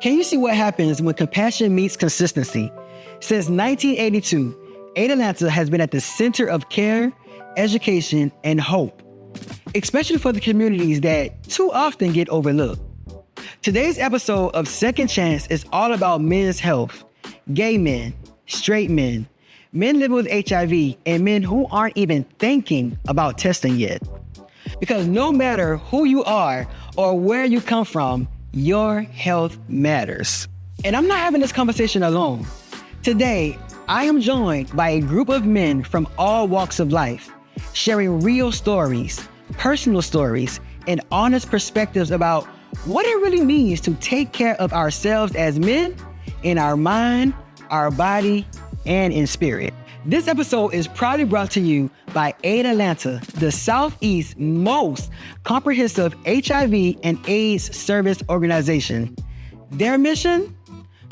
Can you see what happens when compassion meets consistency? Since 1982, Atlanta has been at the center of care, education, and hope, especially for the communities that too often get overlooked. Today's episode of Second Chance is all about men's health, gay men, straight men, men living with HIV, and men who aren't even thinking about testing yet. Because no matter who you are or where you come from, your health matters. And I'm not having this conversation alone. Today, I am joined by a group of men from all walks of life, sharing real stories, personal stories, and honest perspectives about what it really means to take care of ourselves as men in our mind, our body, and in spirit. This episode is proudly brought to you by AIDS Atlanta, the Southeast's most comprehensive HIV and AIDS service organization. Their mission?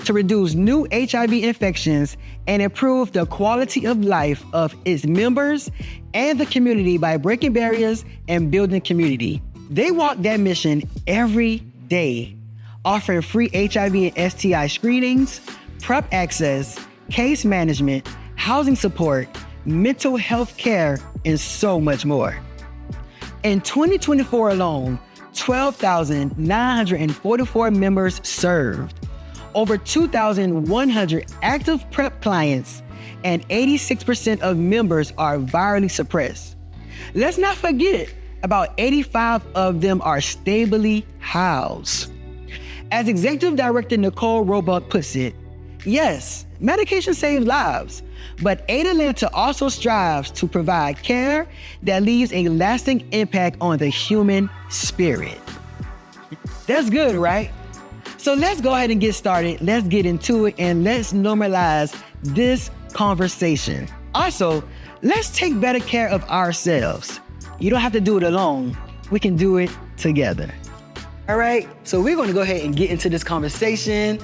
To reduce new HIV infections and improve the quality of life of its members and the community by breaking barriers and building community. They walk that mission every day, offering free HIV and STI screenings, PrEP access, case management, housing support, mental health care, and so much more. In 2024 alone, 12,944 members served, over 2,100 active PrEP clients, and 86% of members are virally suppressed. Let's not forget, about 85 of them are stably housed. As Executive Director Nicole Roebuck puts it, yes, medication saves lives, but AIDS Atlanta also strives to provide care that leaves a lasting impact on the human spirit. That's good, right? So let's go ahead and get started. Let's get into it and let's normalize this conversation. Also, let's take better care of ourselves. You don't have to do it alone. We can do it together. All right, so we're gonna go ahead and get into this conversation.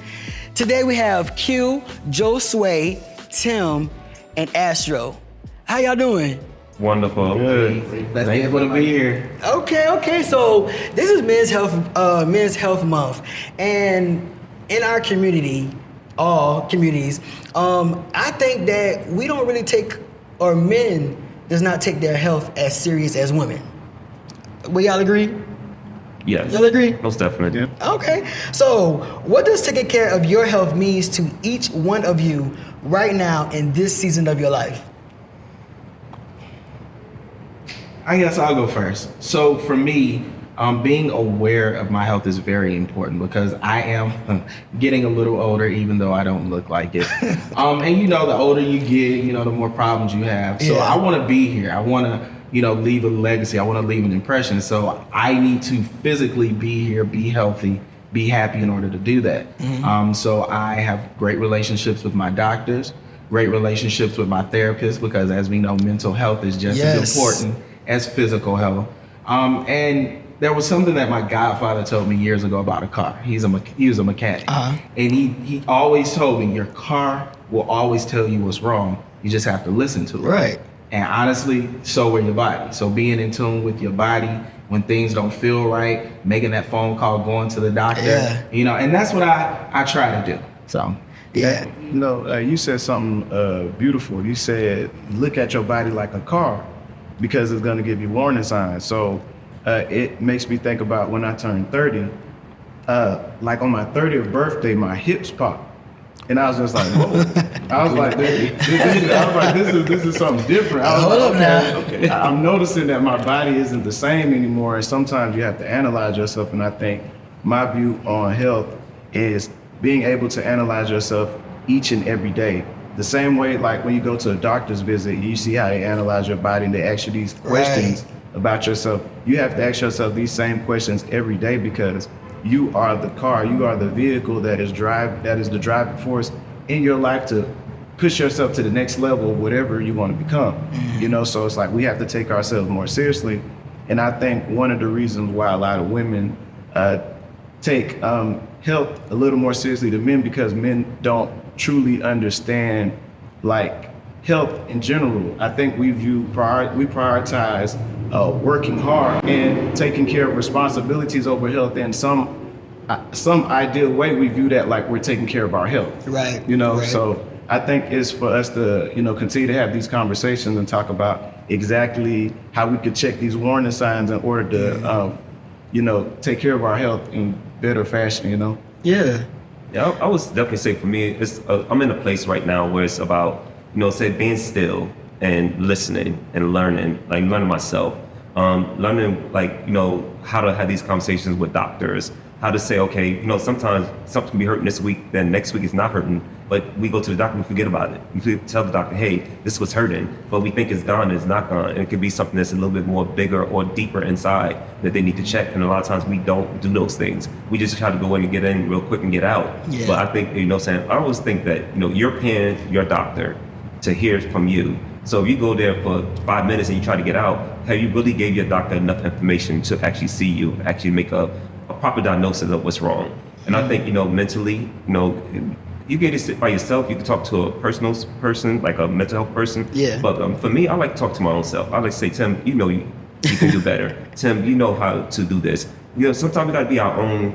Today we have Q, Josue, Tim, and Astro. How y'all doing? Wonderful. Good. Thankful to be here. Okay. So this is Men's Health Month, and in our community, all communities, I think that we don't really men does not take their health as serious as women. Will y'all agree? Yes. Y'all agree? Most definitely. Yeah. Okay. So what does taking care of your health means to each one of you right now in this season of your life? I guess I'll go first. So for me, being aware of my health is very important because I am getting a little older, even though I don't look like it. And the older you get, the more problems you have. So I want to be here. I want to, leave a legacy. I want to leave an impression. So I need to physically be here, be healthy, be happy in order to do that. Mm-hmm. So I have great relationships with my doctors, great relationships with my therapist, because as we know, mental health is just as important as physical health. And there was something that my godfather told me years ago about a car. He was a mechanic. Uh-huh. And he always told me, your car will always tell you what's wrong. You just have to listen to it. Right. And honestly, so will your body. So being in tune with your body when things don't feel right, making that phone call, going to the doctor, and that's what I try to do. So, yeah. You said something beautiful. You said, look at your body like a car because it's going to give you warning signs. So it makes me think about when I turned 30, like on my 30th birthday, my hips popped. And I was just like, whoa. I was like, this is something different. I was Hold like, up okay. I'm noticing that my body isn't the same anymore. And sometimes you have to analyze yourself. And I think my view on health is being able to analyze yourself each and every day. The same way, like when you go to a doctor's visit, you see how they analyze your body and they ask you these questions about yourself. You have to ask yourself these same questions every day because you are the car, you are the vehicle that is the driving force in your life to push yourself to the next level of whatever you want to become. Mm-hmm. So it's like we have to take ourselves more seriously. And I think one of the reasons why a lot of women take health a little more seriously than men, because men don't truly understand like health in general. I think we prioritize working hard and taking care of responsibilities over health, and some some ideal way, we view that like we're taking care of our health. Right. You know, Right. so I think it's for us to, you know, continue to have these conversations and talk about exactly how we could check these warning signs in order to, you know, take care of our health in better fashion, you know? Yeah. Yeah, I would definitely say for me, it's I'm in a place right now where it's about, you know, say being still and listening and learning, like learning myself, learning like, you know, how to have these conversations with doctors, how to say, okay, you know, sometimes something can be hurting this week, then next week it's not hurting, but we go to the doctor and forget about it. We tell the doctor, hey, this was hurting, but we think it's gone, it's not gone. And it could be something that's a little bit more bigger or deeper inside that they need to check. And a lot of times we don't do those things. We just try to go in and get in real quick and get out. Yeah. But I think, you know what I'm saying, I always think that, you know, you're paying your doctor to hear from you. So if you go there for 5 minutes and you try to get out, have you really gave your doctor enough information to actually see you, actually make a proper diagnosis of what's wrong? And I think, you know, mentally, you know, you get to sit by yourself. You can talk to a personal person, like a mental health person. Yeah. But for me, I like to talk to my own self. I like to say, Tim, you know, you can do better. Tim, you know how to do this. You know, sometimes we got to be our own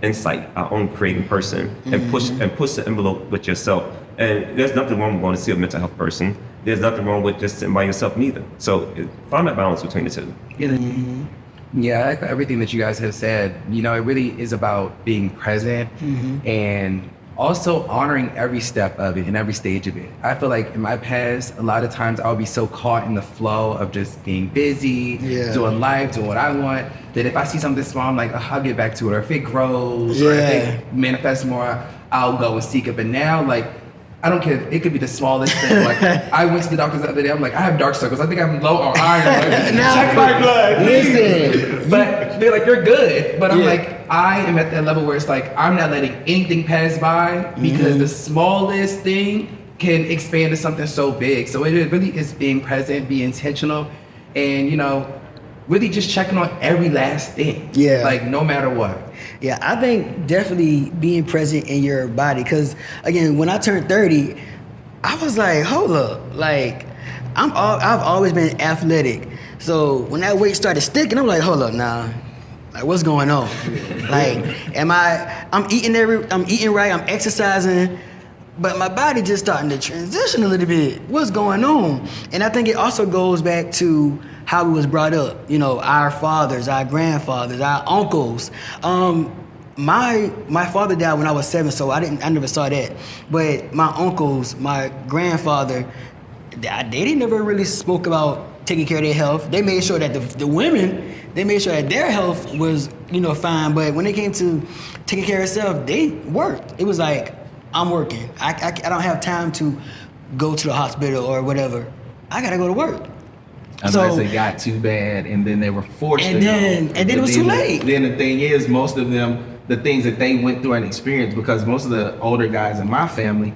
insight, our own creating person, and push the envelope with yourself. And there's nothing wrong with going to see a mental health person. There's nothing wrong with just sitting by yourself neither. So find that balance between the two. Yeah, I like everything that you guys have said. You know, it really is about being present and also honoring every step of it and every stage of it. I feel like in my past, a lot of times I would be so caught in the flow of just being busy, doing life, doing what I want, that if I see something small, I'm like, oh, I'll get back to it. Or if it grows or if it manifests more, I'll go and seek it. But now, like, I don't care. It could be the smallest thing. Like, I went to the doctor the other day. I'm like, I have dark circles. I think I'm low on iron. Like, check my blood, please. But they're like, you're good. But I'm like, I am at that level where it's like, I'm not letting anything pass by because the smallest thing can expand to something so big. So it really is being present, be intentional, and, you know, really just checking on every last thing. Yeah. Like, no matter what. Yeah, I think definitely being present in your body. Because, again, when I turned 30, I was like, hold up. Like, I've always been athletic. So when that weight started sticking, I'm like, hold up now. Like, what's going on? Like, I'm eating right, I'm exercising, but my body just starting to transition a little bit. What's going on? And I think it also goes back to how we was brought up. You know, our fathers, our grandfathers, our uncles. My father died when I was 7, so I never saw that. But my uncles, my grandfather, they never really spoke about taking care of their health. They made sure that the women, they made sure that their health was, you know, fine. But when it came to taking care of themselves, they worked. It was like, I'm working. I don't have time to go to the hospital or whatever. I gotta go to work. Unless it got too bad, and then they were forced to go. And then it was too late. Then the thing is, most of them, the things that they went through and experienced, because most of the older guys in my family,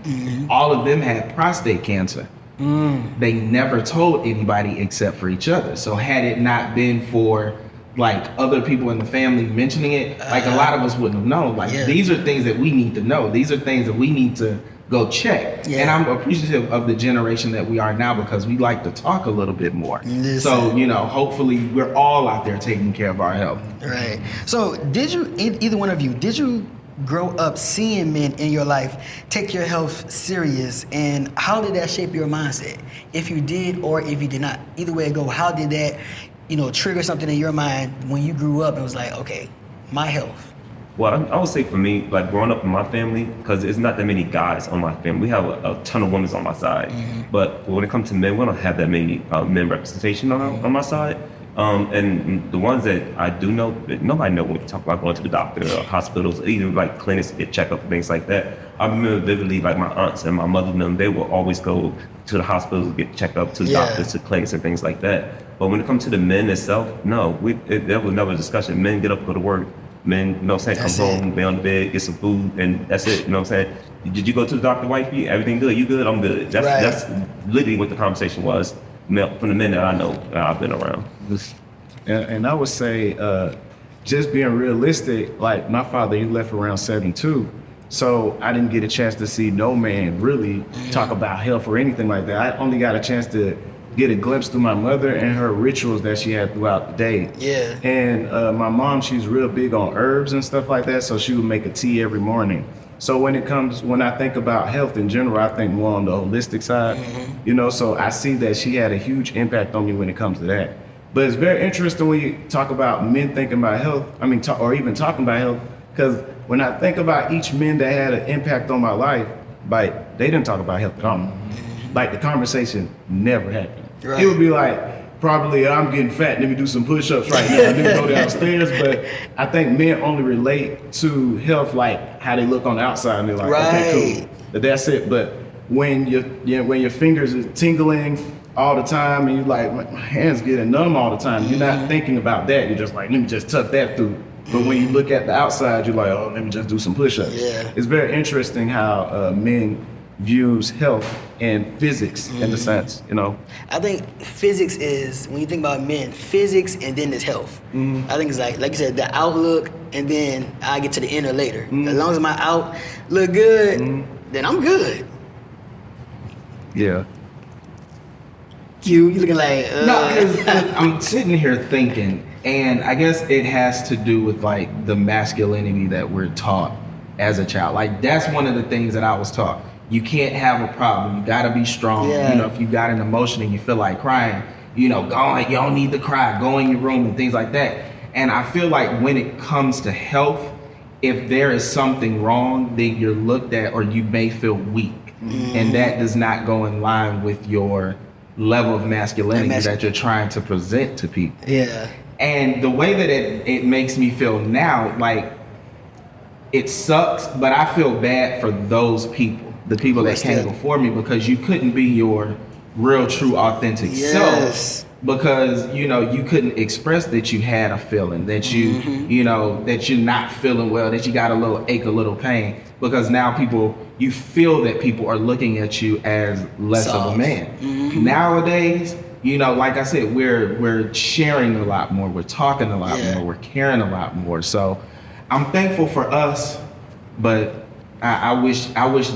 all of them had prostate cancer. They never told anybody except for each other. So had it not been for like other people in the family mentioning it, like a lot of us wouldn't have known. Like these are things that we need to know. These are things that we need to go check. And I'm appreciative of the generation that we are now because we like to talk a little bit more. So, you know, hopefully we're all out there taking care of our health. Right. So did you, either one of you, did you grow up seeing men in your life take your health serious, and how did that shape your mindset? If you did or if you did not, either way it go, how did that, you know, trigger something in your mind when you grew up and was like, okay, my health? Well, I would say for me, like growing up in my family, because there's not that many guys on my family. We have a ton of women on my side. But when it comes to men, we don't have that many men representation on my side. And the ones that I do know, nobody knows when you talk about going to the doctor or hospitals, even like clinics to get checkup and things like that. I remember vividly, like my aunts and my mother and them, they will always go to the hospitals, get checked up, to doctors, to clinics and things like that. But when it comes to the men itself, no, there was never a discussion. Men get up, go to work. Men, you know what I'm saying, come home, lay on the bed, get some food, and that's it, you know what I'm saying? Did you go to the doctor, wifey? Everything good? You good? I'm good. That's literally what the conversation was from the men that I know, that I've been around. And I would say, just being realistic, like my father, he left around 72. So I didn't get a chance to see no man really talk about health or anything like that. I only got a chance to get a glimpse through my mother and her rituals that she had throughout the day. Yeah. And my mom, she's real big on herbs and stuff like that, so she would make a tea every morning. So when I think about health in general, I think more on the holistic side, you know, so I see that she had a huge impact on me when it comes to that. But it's very interesting when you talk about men thinking about health, or even talking about health, because when I think about each man that had an impact on my life, like, they didn't talk about health at all. Like, the conversation never happened. Right. It would be like, probably, I'm getting fat, let me do some push-ups right now, let me go downstairs. But I think men only relate to health like how they look on the outside, and they're like, okay, cool, but that's it. But when your fingers are tingling all the time, and you're like, my hands getting numb all the time, you're not thinking about that. You're just like, let me just tuck that through. But when you look at the outside, you're like, oh, let me just do some push-ups. Yeah. It's very interesting how men views health and physics in the sense, you know. I think physics is, when you think about men, physics and then there's health. I think it's like you said, the outlook, and then I get to the inner later. As long as my out look good, then I'm good. Yeah. You looking like No, because I'm sitting here thinking, and I guess it has to do with like the masculinity that we're taught as a child. Like, that's one of the things that I was taught. You can't have a problem. You gotta be strong. Yeah. You know, if you got an emotion and you feel like crying, you know, you don't need to cry. Go in your room and things like that. And I feel like when it comes to health, if there is something wrong, then you're looked at, or you may feel weak, and that does not go in line with your level of masculinity that you're trying to present to people. Yeah. And the way that it makes me feel now, like, it sucks, but I feel bad for those people, the people that came before me, because you couldn't be your real, true, authentic self, because, you know, you couldn't express that you had a feeling, that you, you know, that you're not feeling well, that you got a little ache, a little pain, because now you feel that people are looking at you as less of a man. Nowadays, you know, like I said, we're sharing a lot more, we're talking a lot more, we're caring a lot more. So I'm thankful for us, but I wish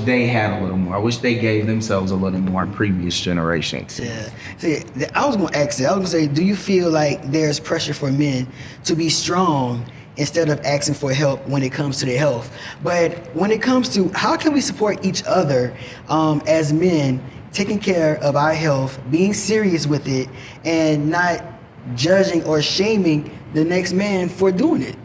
they had a little more. I wish they gave themselves a little more in previous generations. Yeah. See, I was gonna ask that. I was gonna say, do you feel like there's pressure for men to be strong instead of asking for help when it comes to their health? But when it comes to how can we support each other as men, taking care of our health, being serious with it, and not judging or shaming the next man for doing it?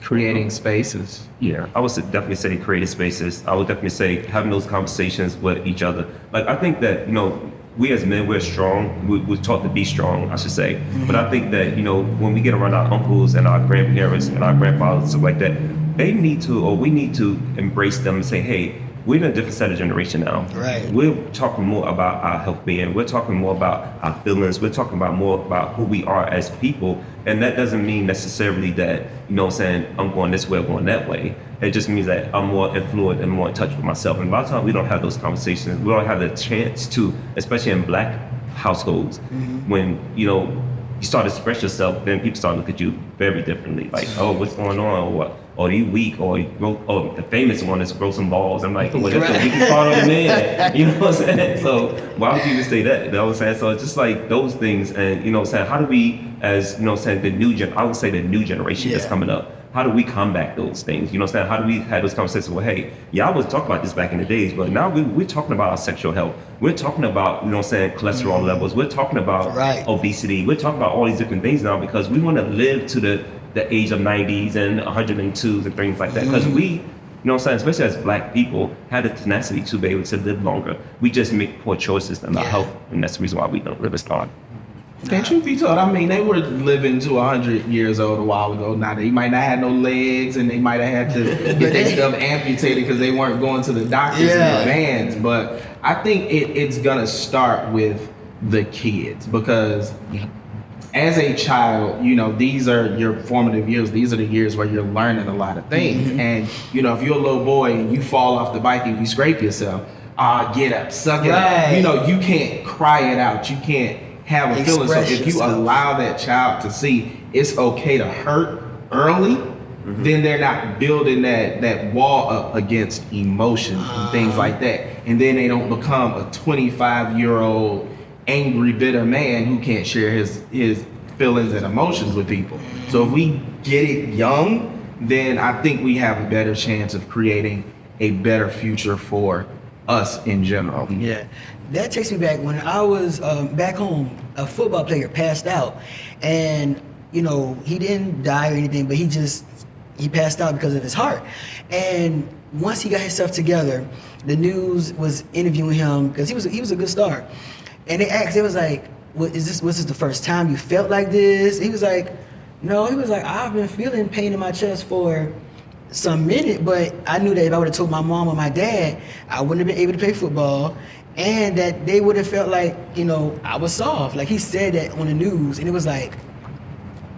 Creating spaces. Yeah, I would definitely say creative spaces. I would definitely say having those conversations with each other. Like, I think that, you know, we as men, we're strong. We're taught to be strong, I should say. But I think that, you know, when we get around our uncles and our grandparents and our grandfathers, stuff like that, they need to, or we need to embrace them and say, hey, we're in a different set of generation now. Right. We're talking more about our health being. We're talking more about our feelings. We're talking about more about who we are as people. And that doesn't mean necessarily that, you know what I'm saying, I'm going this way or going that way. It just means that I'm more influenced and more in touch with myself. And by the time we don't have those conversations, we don't have the chance to, especially in Black households, when, you know, you start to express yourself, then people start to look at you very differently. Like, oh, what's going on? Or what? Or you weak? Or the famous one is grow some balls. I'm like, well, that's the weakest part of the man. You know what I'm saying? So why would you even say that? You know what I'm saying? So it's just like those things. And, you know what I'm saying, how do we, as, you know what I'm saying, I would say the new generation that's coming up, how do we combat those things? You know what I'm saying? How do we have those conversations? Well, hey, yeah, I was talking about this back in the days, but now we're talking about our sexual health. We're talking about, you know what I'm saying, cholesterol levels. We're talking about obesity. We're talking about all these different things now because we want to live to the age of 90s and 102s and things like that. Because we, you know what I'm saying, especially as Black people, had the tenacity to be able to live longer. We just make poor choices in our health, and that's the reason why we don't live as long. And truth be told, I mean, they were living to 100 years old a while ago. Now, they might not have no legs, and they might have had to get their stuff amputated because they weren't going to the doctors in advance. But I think it's going to start with the kids because as a child, you know, these are your formative years. These are the years where you're learning a lot of things. And, you know, if you're a little boy and you fall off the bike and you scrape yourself, get up, suck it up. You know, you can't cry it out. You can't have a feeling. So if you allow that child to see it's okay to hurt early, then they're not building that wall up against emotions and things like that. And then they don't become a 25-year-old angry, bitter man who can't share his feelings and emotions with people. So if we get it young, then I think we have a better chance of creating a better future for us in general. Yeah, that takes me back when I was back home. A football player passed out, and you know he didn't die or anything, but he passed out because of his heart. And once he got himself together, the news was interviewing him because he was a good star, and they asked, it was like, was this the first time you felt like this? He was like, no. He was like, I've been feeling pain in my chest for some minute, but I knew that if I would have told my mom or my dad, I wouldn't have been able to play football, and that they would have felt like, you know, I was soft. Like he said that on the news, and it was like,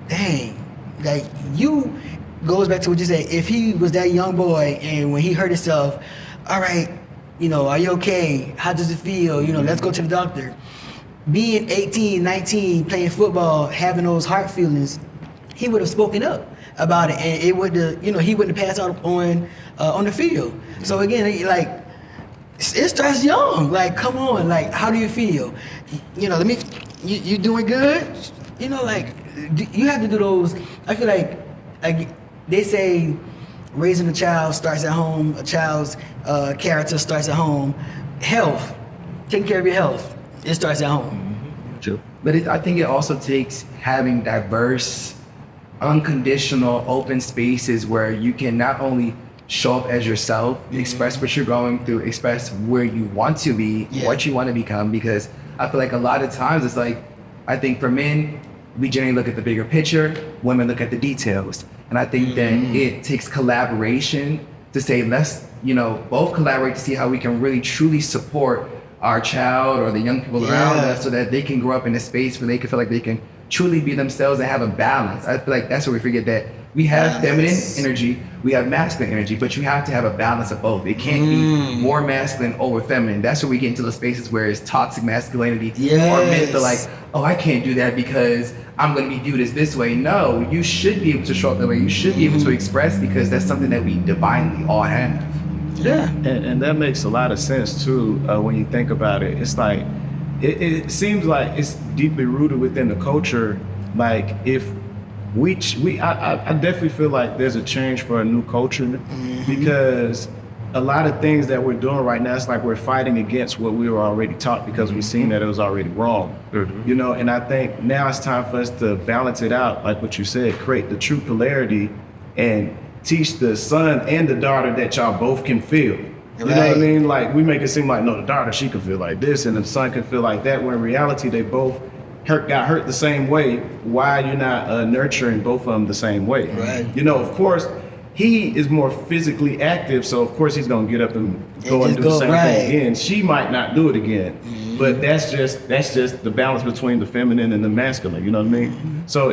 dang, like you, goes back to what you said. If he was that young boy and when he hurt himself, all right, you know, are you okay? How does it feel? You know, let's go to the doctor. Being 18, 19, playing football, having those heart feelings, he would have spoken up about it, and it would have, you know, he wouldn't have passed out on the field. So again, like, it starts young. Like, come on, like, how do you feel? You know, you doing good? You know, like, you have to do those. I feel like they say raising a child starts at home. A child's character starts at home. Health, taking care of your health, it starts at home. True. But I think it also takes having diverse, unconditional, open spaces where you can not only show up as yourself, express what you're going through, express where you want to be, what you want to become. Because I feel like a lot of times it's like, I think for men, we generally look at the bigger picture, women look at the details. And I think that it takes collaboration to say, let's, you know, both collaborate to see how we can really truly support our child or the young people around us so that they can grow up in a space where they can feel like they can truly be themselves and have a balance. I feel like that's where we forget that we have feminine energy, we have masculine energy, but you have to have a balance of both. It can't be more masculine over feminine. That's where we get into those spaces where it's toxic masculinity or men feel like, oh, I can't do that because I'm going to be viewed as this way. No, you should be able to show up that way. You should be able to express, because that's something that we divinely all have. Yeah. And that makes a lot of sense too when you think about it. It's like, it seems like it's deeply rooted within the culture. Like if I definitely feel like there's a change for a new culture, because a lot of things that we're doing right now, it's like we're fighting against what we were already taught because we've seen that it was already wrong. You know, and I think now it's time for us to balance it out, like what you said, create the true polarity and teach the son and the daughter that y'all both can feel. You know what I mean? Like, we make it seem like, no, the daughter, she can feel like this and the son can feel like that, when in reality they both got hurt the same way. Why you're not nurturing both of them the same way? You know, of course, he is more physically active, so of course he's gonna get up and go and do the same thing again. She might not do it again, but that's just the balance between the feminine and the masculine. You know what I mean? So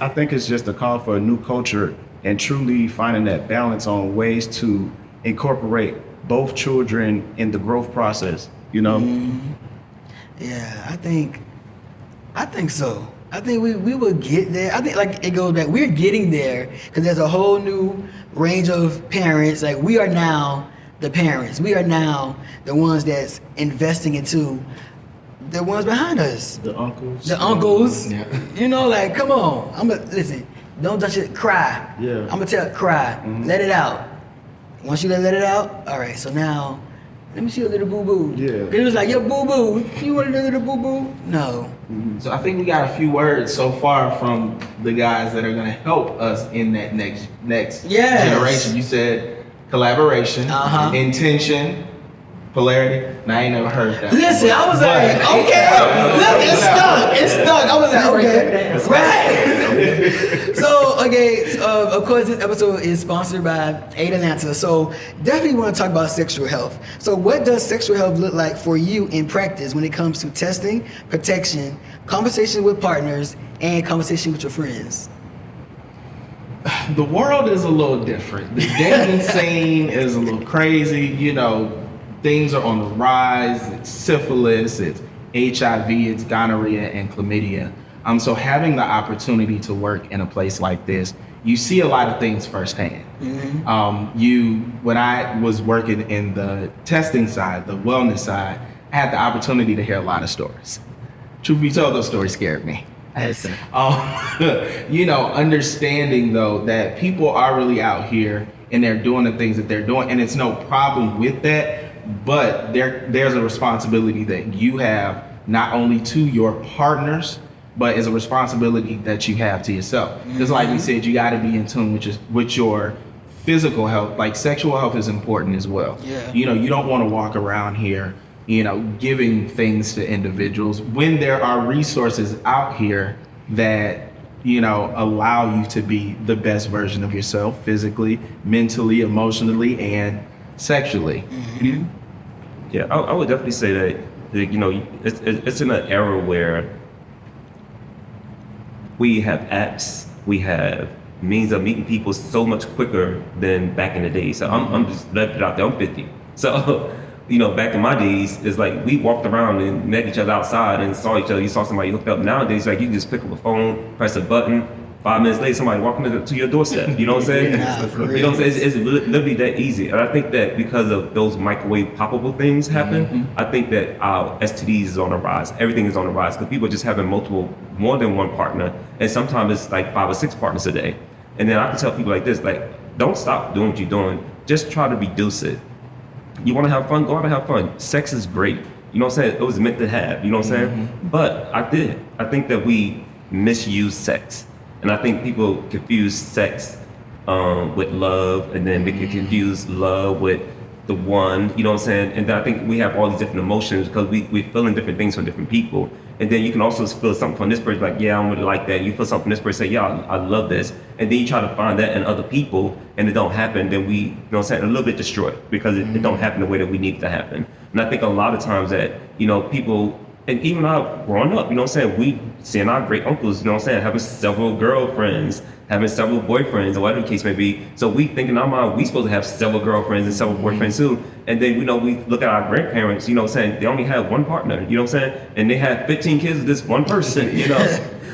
I think it's just a call for a new culture and truly finding that balance on ways to incorporate both children in the growth process. You know? Yeah, I think so. I think we will get there. I think, like, it goes back. We're getting there because there's a whole new range of parents. Like, we are now the parents. We are now the ones that's investing into the ones behind us. The uncles. The uncles. You know, like, come on. Listen, don't touch it. Cry. I'm gonna tell it, cry. Let it out. Once you let it out, all right, so now, let me see your little boo-boo. It was like, yo, boo-boo, you want a little boo-boo? No. So I think we got a few words so far from the guys that are going to help us in that next generation. You said collaboration, intention, polarity. Now, I ain't never heard that. Listen, I was like, okay. It's stuck. I was like, okay. Right. So, of course, this episode is sponsored by Atlanta. So, definitely want to talk about sexual health. So, what does sexual health look like for you in practice when it comes to testing, protection, conversation with partners, and conversation with your friends? The world is a little different. The dating scene is a little crazy. You know, things are on the rise. It's syphilis, it's HIV, it's gonorrhea, and chlamydia. So having the opportunity to work in a place like this, you see a lot of things firsthand. When I was working in the testing side, the wellness side, I had the opportunity to hear a lot of stories. Truth be told, those stories scared me. Listen. Understanding though that people are really out here and they're doing the things that they're doing, and it's no problem with that, but there's a responsibility that you have not only to your partners, but it's a responsibility that you have to yourself. Just like we said, you got to be in tune with your physical health. Like sexual health is important as well. Yeah. You don't want to walk around here, giving things to individuals when there are resources out here that allow you to be the best version of yourself physically, mentally, emotionally, and sexually. Mm-hmm. Yeah, I would definitely say that it's in an era where we have apps, we have means of meeting people so much quicker than back in the day. So I'm just left it out there. I'm 50. So, back in my days, it's like we walked around and met each other outside and saw each other. You saw somebody hooked up. Nowadays, like you just pick up a phone, press a button. 5 minutes later, somebody walking to your doorstep. You know what I'm saying? You know what I'm saying? It's literally that easy. And I think that because of those microwave poppable things happen, I think that our STDs is on the rise. Everything is on the rise because people are just having more than one partner. And sometimes it's like 5 or 6 partners a day. And then I can tell people like this, like, don't stop doing what you're doing. Just try to reduce it. You want to have fun? Go out and have fun. Sex is great. You know what I'm saying? It was meant to have. You know what I'm saying? But I think that we misuse sex. And I think people confuse sex with love, and then they can confuse love with the one, you know what I'm saying? And then I think we have all these different emotions because we're feeling different things from different people. And then you can also feel something from this person, like, yeah, I don't really like that. You feel something from this person, say, yeah, I love this. And then you try to find that in other people, and it don't happen, then we, you know what I'm saying, a little bit destroyed because it don't happen the way that we need it to happen. And I think a lot of times that, people, and even our growing up, you know what I'm saying, we seeing our great uncles, you know what I'm saying, having several girlfriends, having several boyfriends, or whatever the case may be. So we think in our mind, we supposed to have several girlfriends and several boyfriends too. And then, we look at our grandparents, you know what I'm saying, they only have one partner, you know what I'm saying, and they have 15 kids with this one person,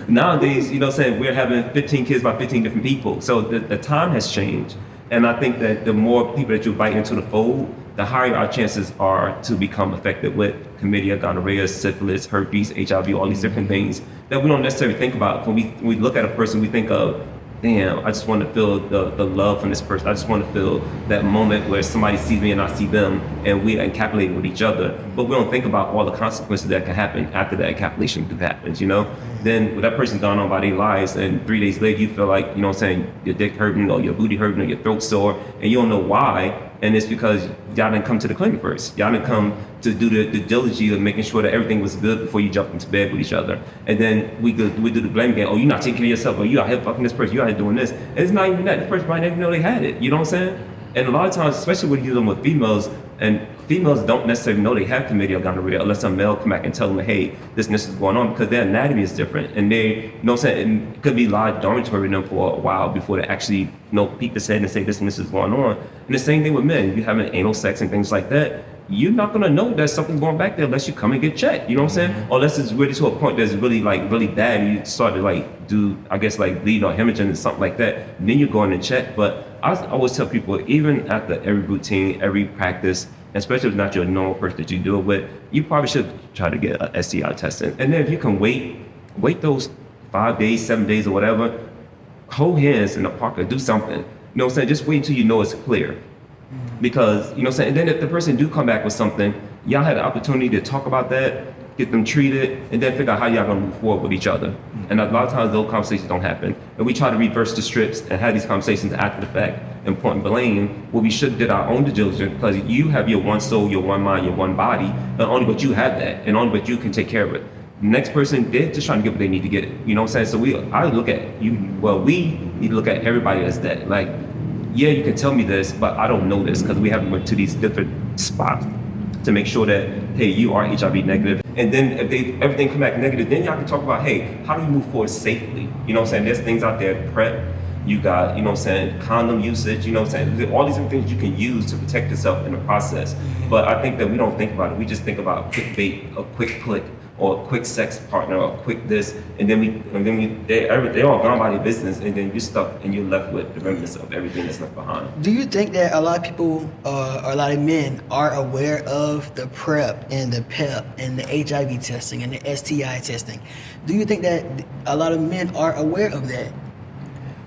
Nowadays, you know what I'm saying, we're having 15 kids by 15 different people. So the time has changed. And I think that the more people that you invite into the fold, the higher our chances are to become affected with chlamydia, gonorrhea, syphilis, herpes, HIV, all these different things that we don't necessarily think about. When we look at a person, we think of, damn, I just want to feel the love from this person. I just want to feel that moment where somebody sees me and I see them, and we encapsulate with each other. But we don't think about all the consequences that can happen after that encapsulation happens, Then when that person's gone on by their lives, and 3 days later you feel like, you know what I'm saying, your dick hurting or your booty hurting or your throat sore, and you don't know why. And it's because y'all didn't come to the clinic first. Y'all didn't come to do the diligence of making sure that everything was good before you jumped into bed with each other. And then we do the blame game. Oh, you're not taking care of yourself. Or you out here fucking this person. You out here doing this. And it's not even that. The person might not even know they had it. You know what I'm saying? And a lot of times, especially when you're dealing with females, and females don't necessarily know they have chlamydia or gonorrhea unless a male come back and tell them, hey, this is going on, because their anatomy is different. And they, you know what I'm saying, and it could be lied dormitory in them for a while before they actually, peek their head and say this and this is going on. And the same thing with men. You having anal sex and things like that, you're not gonna know that something's going back there unless you come and get checked. You know what I'm saying? Or unless it's really to a point that's really bad, and you start to do, I guess, bleed or hemorrhaging or something like that. Then you go in and check. But I always tell people, even after every routine, every practice, especially if it's not your normal person that you do it with, you probably should try to get a STI testing. And then if you can wait those 5 days, 7 days, or whatever, hold hands in the park or do something. You know what I'm saying? Just wait until you know it's clear. Because, you know what I'm saying, and then if the person do come back with something, y'all had the opportunity to talk about that, get them treated, and then figure out how y'all gonna move forward with each other. And a lot of times those conversations don't happen. And we try to reverse the strips and have these conversations after the fact and point blame, where we should have did our own due diligence, because you have your one soul, your one mind, your one body, and only but you have that, and only but you can take care of it. The next person, they're just trying to get what they need to get. You know what I'm saying? So we need to look at everybody as that. Like, yeah, you can tell me this, but I don't know this, because we haven't went to these different spots to make sure that, hey, you are HIV negative. And then if everything come back negative, then y'all can talk about, hey, how do we move forward safely? You know what I'm saying? There's things out there, PrEP, you got, you know what I'm saying, condom usage, you know what I'm saying? All these different things you can use to protect yourself in the process. But I think that we don't think about it. We just think about quick bait, a quick click, or a quick sex partner or a quick this, and then they all gone by their business, and then you're stuck and you're left with the remnants of everything that's left behind. Do you think that a lot of people or a lot of men are aware of the PrEP and the PEP and the HIV testing and the STI testing? Do you think that a lot of men are aware of that?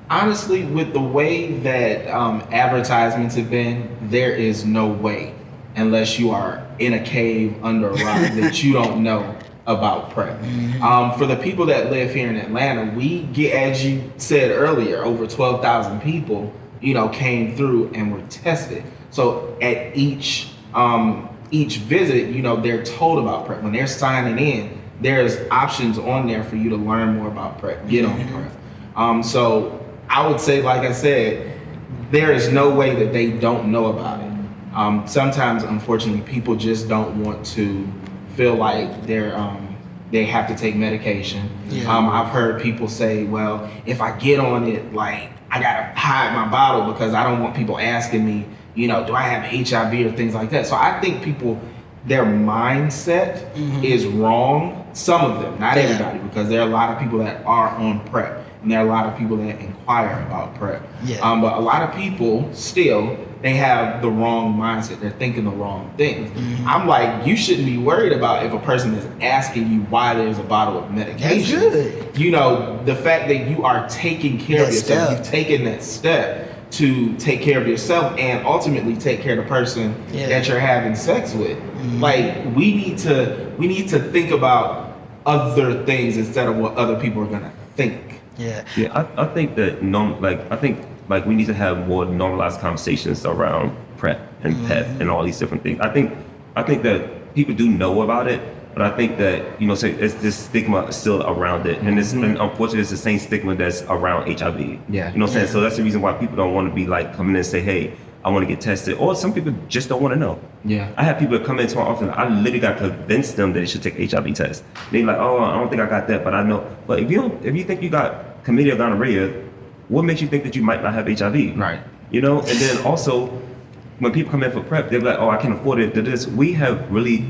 Honestly, with the way that advertisements have been, there is no way, unless you are in a cave under a rock, that you don't know about PrEP. For the people that live here in Atlanta, we get, as you said earlier, over 12,000 people, came through and were tested. So at each visit, they're told about PrEP. When they're signing in, there's options on there for you to learn more about PrEP, get on PrEP. So I would say, like I said, there is no way that they don't know about it. Sometimes, unfortunately, people just don't want to feel like they have to take medication. I've heard people say, well, if I get on it, like, I gotta hide my bottle because I don't want people asking me, do I have HIV or things like that. So I think their mindset is wrong. Some of them, not everybody, because there are a lot of people that are on PrEP. And there are a lot of people that inquire about PrEP. But a lot of people still, they have the wrong mindset. They're thinking the wrong things. I'm like, you shouldn't be worried about if a person is asking you why there's a bottle of medication. That's good. The fact that you are taking care of yourself, you've taken that step to take care of yourself and ultimately take care of the person that you're having sex with. Like, we need to think about other things instead of what other people are gonna think. I think that we need to have more normalized conversations around PrEP and PEP and all these different things. I think that people do know about it, but I think that so it's this stigma still around it, and and unfortunately it's the same stigma that's around HIV. You know what I'm saying? So that's the reason why people don't want to be like coming in and say, hey, I want to get tested, or some people just don't want to know. I have people that come into my office, I literally got to convince them that they should take an HIV test. They're like, oh, I don't think I got that, but I know. But if you think you got chlamydia or gonorrhea, what makes you think that you might not have HIV? Right. And then also, when people come in for PrEP, they're like, oh, I can afford it. We have really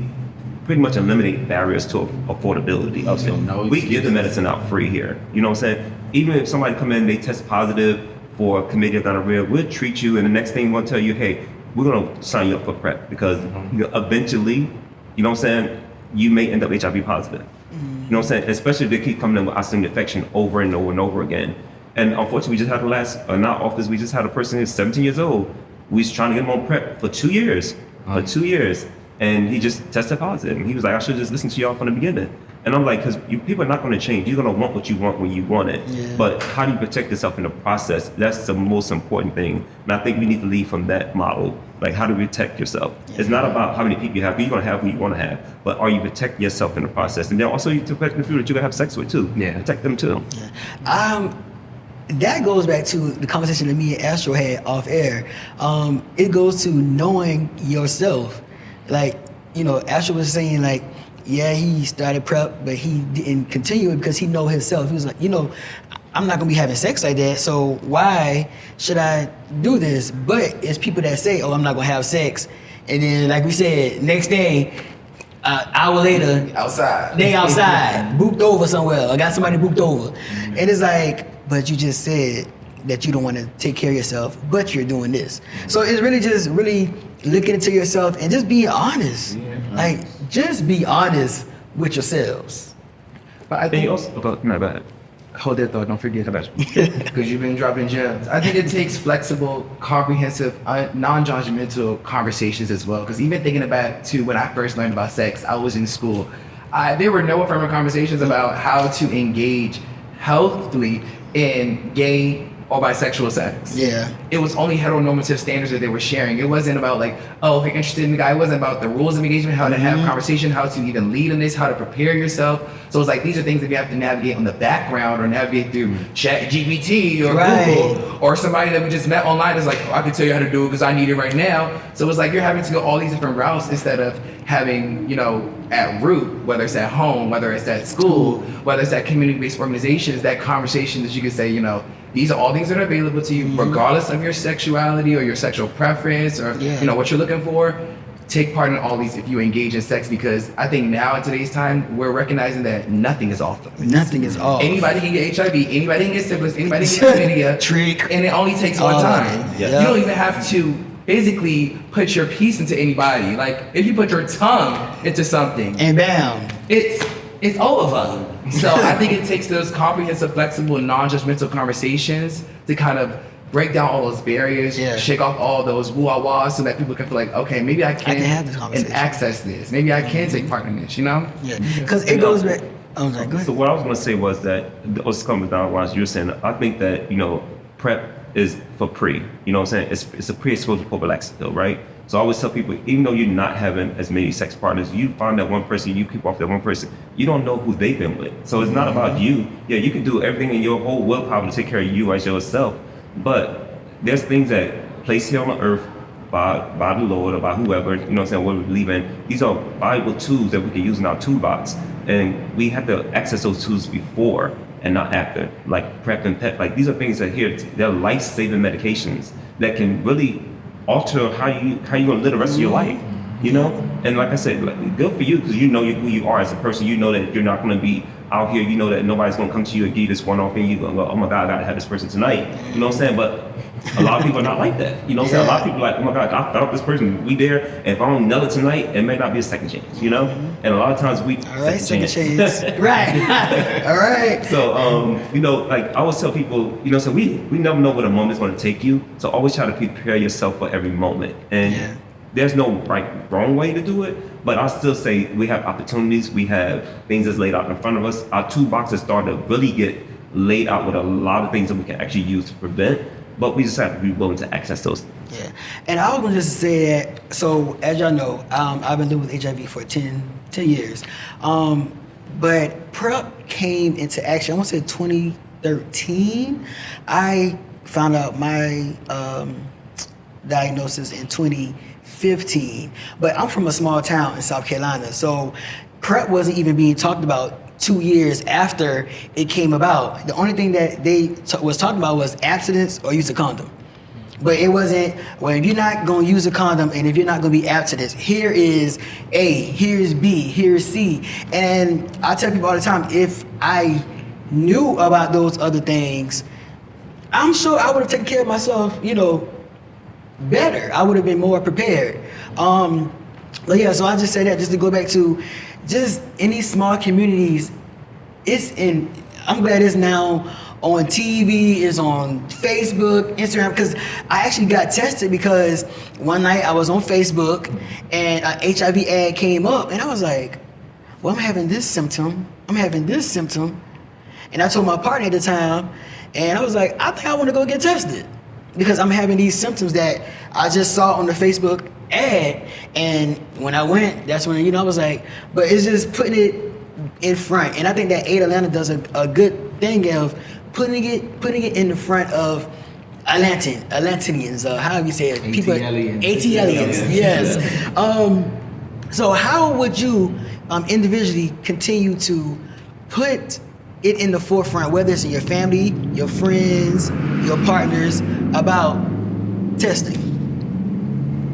pretty much eliminated barriers to affordability of it. We give the medicine out free here. You know what I'm saying? Even if somebody come in, they test positive for chlamydia, gonorrhea, we'll treat you, and the next thing we'll tell you, hey, we're gonna sign you up for PrEP because eventually, you may end up HIV positive. You know what I'm saying? Especially if they keep coming in with ostomy infection over and over and over again. And unfortunately, we just had in our office, we just had a person who's 17 years old. We was trying to get him on PrEP for 2 years. And he just tested positive. And he was like, I should just listen to y'all from the beginning. And I'm like, because people are not going to change. You're going to want what you want when you want it. But how do you protect yourself in the process? That's the most important thing. And I think we need to lead from that model. Like, how do you protect yourself? It's not about how many people you have. You're going to have who you want to have. But are you protecting yourself in the process? And then also you protect the people that you're going to have sex with, too. Protect them, too. That goes back to the conversation that me and Astro had off air. It goes to knowing yourself. Like, Astro was saying, like, he started PrEP, but he didn't continue it because he know himself. He was like, I'm not gonna be having sex like that, so why should I do this? But it's people that say, oh, I'm not gonna have sex, and then, like we said, next day, hour later, they outside, booped over somewhere, or got somebody booped over. And it's like, but you just said that you don't want to take care of yourself, but you're doing this. So it's really just looking into yourself and just being honest. Like, just be honest with yourselves. But I think bad. Hold that thought, don't forget about it. Because you've been dropping gems. I think it takes flexible, comprehensive, non-judgmental conversations as well. Because even thinking back to when I first learned about sex, I was in school. There were no affirmative conversations about how to engage healthily in gay or bisexual sex. It was only heteronormative standards that they were sharing. It wasn't about like, oh, if you're interested in the guy, it wasn't about the rules of engagement, how to have conversation, how to even lead in this, how to prepare yourself. So it's like, these are things that you have to navigate on the background or navigate through ChatGPT or Google, or somebody that we just met online is like, oh, I can tell you how to do it because I need it right now. So it's like, you're having to go all these different routes instead of having, at root, whether it's at home, whether it's at school, whether it's at community-based organizations, that conversation that you could say, these are all things that are available to you, regardless of your sexuality or your sexual preference or what you're looking for. take part in all these if you engage in sex, because I think now in today's time we're recognizing that nothing is off limits. Nothing is off. Anybody can get HIV, anybody can get syphilis, anybody can get chlamydia, Trick. and it only takes one time. Yeah. You don't even have to physically put your piece into anybody. Like if you put your tongue into something, And bam. it's over. So I think it takes those comprehensive, flexible, non-judgmental conversations to kind of break down all those barriers, Yeah. shake off all those woo-ah-wahs so that people can feel like, okay, maybe I can have this conversation. and access this. Maybe I can take part in this, you know? Yeah. Because it goes back. I'm sorry, go ahead. So what I was going to say was that, what's coming down while you were saying, I think that, PrEP is for pre, you know what I'm saying? It's a pre-exposure prophylaxis pill, right? So I always tell people, even though you're not having as many sex partners, you find that one person, you keep off that one person, you don't know who they've been with. So it's not about you. Yeah, you can do everything in your whole willpower to take care of you as yourself, but there's things that placed here on the earth by the Lord or by whoever, you know what I'm saying, what we believe in. These are valuable tools that we can use in our toolbox. And we have to access those tools before and not after. Like PrEP and PEP, like these are things that they're life-saving medications that can really alter how you gonna live the rest of your life, you know? And like I said, like, good for you, because you know who you are as a person. You know that you're not gonna be out here, you know that nobody's gonna come to you and give you this one-off and you're gonna go, oh my God, I gotta have this person tonight. You know what I'm saying? But a lot of people are not like that. You know what I'm saying? A lot of people are like, oh my God, I felt this person, we there, and if I don't nail it tonight, it may not be a second chance, you know? And a lot of times we All right, second chance. Right. All right. So, like I always tell people, so we never know what a moment's going to take you. So always try to prepare yourself for every moment. And there's no wrong way to do it. But I still say we have opportunities. We have things that's laid out in front of us. Our toolbox is starting to really get laid out with a lot of things that we can actually use to prevent. But we just have to be willing to access those things. Yeah. And I was going to just say that, so as y'all know, I've been living with HIV for 10 years. But PrEP came into action, I want to say 2013. I found out my diagnosis in 2015. But I'm from a small town in South Carolina, so PrEP wasn't even being talked about 2 years after it came about. The only thing that they was talking about was abstinence or use a condom. But it wasn't, well, if you're not going to use a condom and if you're not going to be abstinent, here is A, here's B, here's C. And I tell people all the time, if I knew about those other things, I'm sure I would have taken care of myself, better. I would have been more prepared. But yeah, so I just say that just to go back to just in these small communities, I'm glad it's now on TV, it's on Facebook, Instagram, because I actually got tested because one night I was on Facebook and an HIV ad came up and I was like, well, I'm having this symptom. And I told my partner at the time, and I was like, I think I want to go get tested because I'm having these symptoms that I just saw on the Facebook ad. And when I went, that's when, I was like, but it's just putting it in front. And I think that AIDS Atlanta does a good thing of putting it in the front of Atlanteans, however you say it. ATLians, yes. So how would you individually continue to put it in the forefront, whether it's in your family, your friends, your partners, about testing?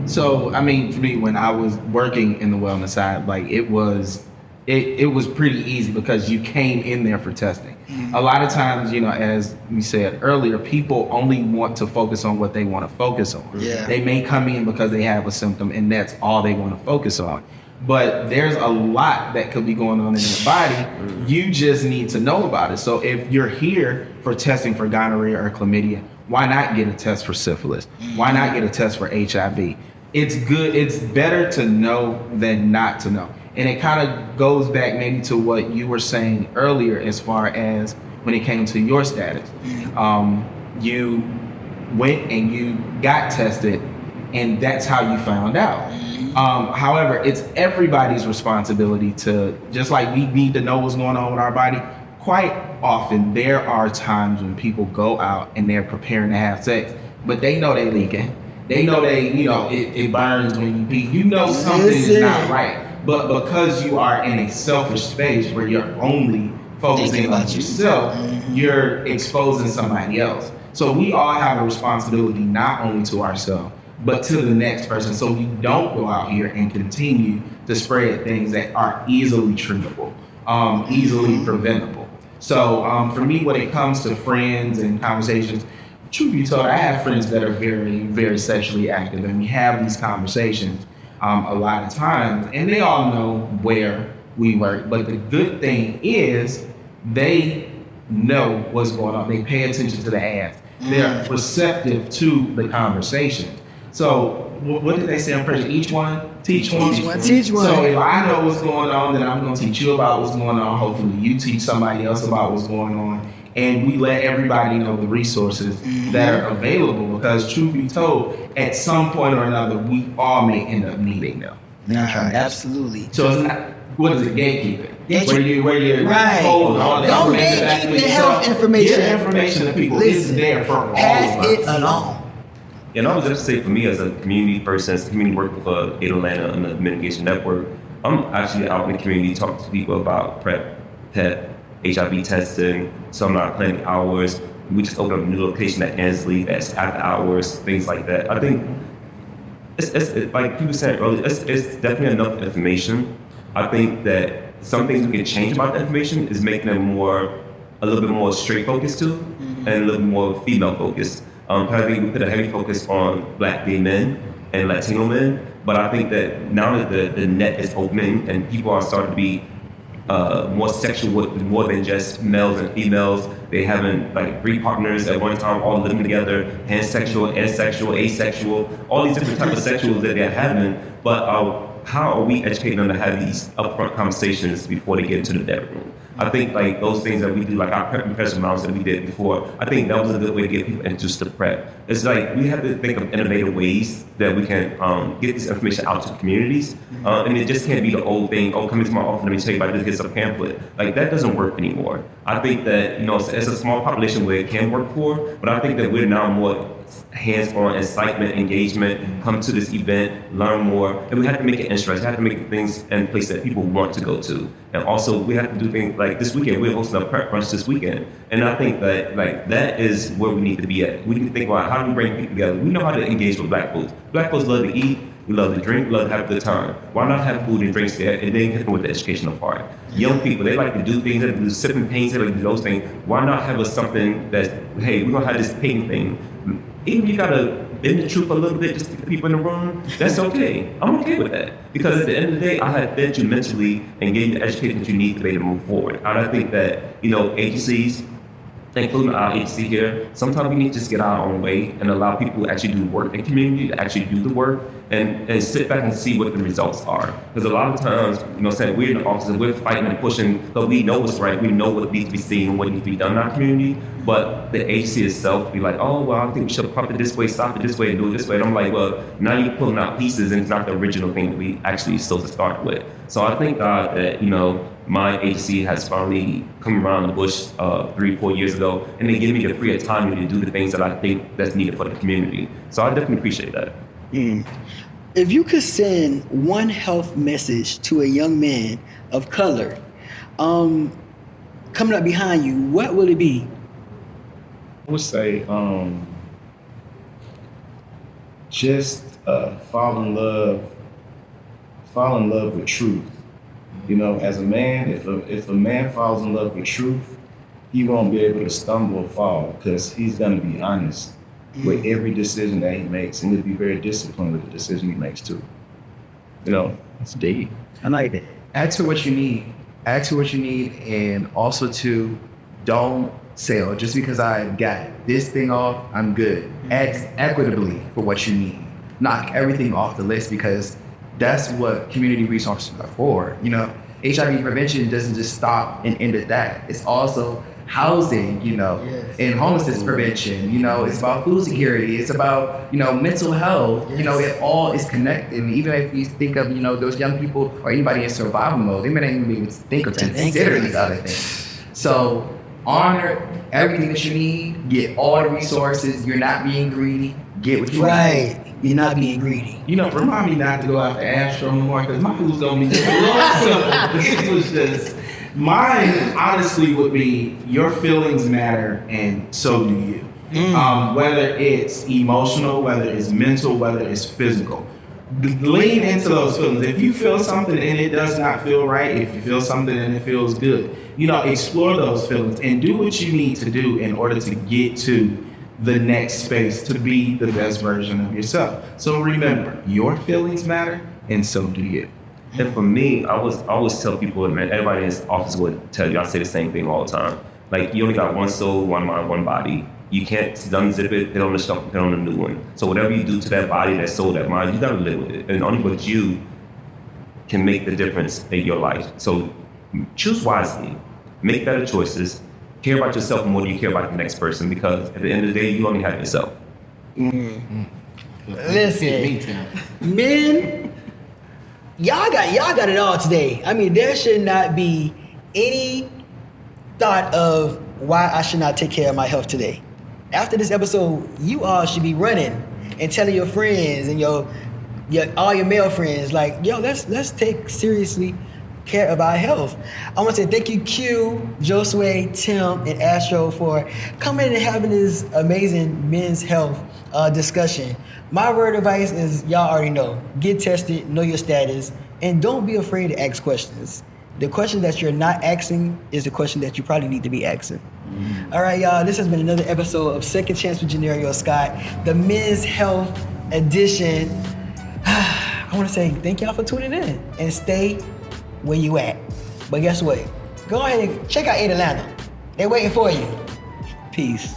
So, I mean, for me, when I was working in the wellness side, like it was pretty easy because you came in there for testing. Mm-hmm. A lot of times, as we said earlier, people only want to focus on what they want to focus on. Yeah. They may come in because they have a symptom and that's all they want to focus on. But there's a lot that could be going on in your body. You just need to know about it. So if you're here for testing for gonorrhea or chlamydia, why not get a test for syphilis? Why not get a test for HIV? It's good. It's better to know than not to know. And it kind of goes back maybe to what you were saying earlier as far as when it came to your status. You went and you got tested and that's how you found out. However, it's everybody's responsibility to, just like we need to know what's going on with our body, quite often there are times when people go out and they're preparing to have sex, but they know they leaking. They know it burns when you pee. Something is not right. But because you are in a selfish space where you're only focusing on yourself, you're exposing somebody else. So we all have a responsibility not only to ourselves, but to the next person, so we don't go out here and continue to spread things that are easily treatable, easily preventable. So for me, when it comes to friends and conversations, truth be told, I have friends that are very, very sexually active, and we have these conversations a lot of times, and they all know where we work. But the good thing is they know what's going on. They pay attention to the ads. They're receptive to the conversation. So what did they say on pressure? Each one, teach one. Teach one. So if I know what's going on, then I'm going to teach you about what's going on. Hopefully you teach somebody else about what's going on. And we let everybody know the resources that are available, because truth be told, at some point or another, we all may end up needing them. Absolutely. So it's not, what is it, gatekeeping? Gatekeeping. Where you Right. hold all the Don't information back gatekeep to the yourself. health information. Get information to people. It's Listen, there for all pass of it us. along. And I was just say for me as a community person, as a community worker for Aid Atlanta and the Mitigation Network, I'm actually out in the community talking to people about PrEP, HIV testing. So I'm not planning hours. We just opened up a new location at Ansley that's after hours, things like that. I think it's like people said earlier, it's definitely enough information. I think that some things we can change about the information is making it a little bit more straight focused too, and a little bit more female focused. I think we put a heavy focus on Black gay men and Latino men, but I think that now that the net is opening and people are starting to be more sexual with more than just males and females. They having like 3 partners at one time, all living together, pansexual, asexual, asexual, all these different types of sexuals that they're having. But how are we educating them to have these upfront conversations before they get into the bedroom? I think like those things that we do, like our PrEP and prevention rounds that we did before, I think that was a good way to get people introduced to PrEP. It's like we have to think of innovative ways that we can get this information out to the communities. And it just can't be the old thing, oh, come into my office, let me tell you about this, get some pamphlet. Like that doesn't work anymore. I think that, it's a small population where it can work for, but I think that we're now more hands-on incitement, engagement, come to this event, learn more, and we have to make it interesting. We have to make things in place that people want to go to. And also we have to do things like this weekend, we're hosting a PrEP brunch this weekend. And I think that that is where we need to be at. We need to think about how do we bring people together. We know how to engage with Black folks. Black folks love to eat, we love to drink, we love to have a good time. Why not have food and drinks there and then hit them with the educational part? Young people, they like to do things, they like to do sipping paints, they like to do those things. Why not have something that's, hey, we're gonna have this painting thing. Even if you gotta bend the truth a little bit just to get the people in the room, that's okay. I'm okay with that. Because at the end of the day, I have fed you mentally and gave you the education that you need to be able to move forward. And I think that, agencies, including our agency here, sometimes we need to just get our own way and allow people to actually do work in community, to actually do the work, and sit back and see what the results are. Because a lot of times, we're in the office and we're fighting and pushing, but we know what's right, we know what needs to be seen and what needs to be done in our community, but the agency itself be like, oh, well, I think we should pump it this way, stop it this way, and do it this way. And I'm like, well, now you're pulling out pieces and it's not the original thing that we actually supposed to start with. So I thank God that, my agency has finally come around the bush 3-4 years ago, and they give me the free autonomy to do the things that I think that's needed for the community. So I definitely appreciate that. If you could send one health message to a young man of color coming up behind you, what would it be? I would say just fall in love with truth. As a man, if a man falls in love with truth, he won't be able to stumble or fall because he's going to be honest with every decision that he makes, and he'll be very disciplined with the decision he makes too. It's deep. I like that. Ask for what you need. Ask for what you need, and also don't say, just because I got this thing off, I'm good. Ask equitably for what you need. Knock everything off the list, because that's what community resources are for. HIV prevention doesn't just stop and end at that. It's also housing, and homelessness prevention. It's about food security. It's about, mental health. It all is connected. And even if you think of, those young people or anybody in survival mode, they may not even be able to think or consider these other things. So honor everything that you need. Get all the resources. You're not being greedy. Get what you need. Right. You're not being greedy. Remind me not to go after Astro no more, because my food's gonna be just a little simple. It was just, mine honestly would be, your feelings matter and so do you. Whether it's emotional, whether it's mental, whether it's physical. Lean into those feelings. If you feel something and it does not feel right, if you feel something and it feels good, explore those feelings and do what you need to do in order to get to the next space to be the best version of yourself. So remember, your feelings matter, and so do you. And for me, I always tell people, man, everybody in this office would tell you, I say the same thing all the time. Like, you only got one soul, one mind, one body. You can't unzip it, put on the shelf, put on a new one. So whatever you do to that body, that soul, that mind, you gotta live with it. And only what you can make the difference in your life. So choose wisely, make better choices, care about yourself more than you care about the next person, because at the end of the day, you only have yourself. Listen, men, y'all got it all today. I mean, there should not be any thought of why I should not take care of my health today. After this episode, you all should be running and telling your friends and all your male friends, like, yo, let's take seriously care of our health. I want to say thank you, Q, Josue, Tim, and Astro for coming and having this amazing men's health discussion. My word of advice is, y'all already know, get tested, know your status, and don't be afraid to ask questions. The question that you're not asking is the question that you probably need to be asking. All right, y'all, this has been another episode of Second Chance with Johnerio Scott, the men's health edition. I want to say thank y'all for tuning in and stay where you at. But guess what? Go ahead and check out Atlanta. They're waiting for you. Peace.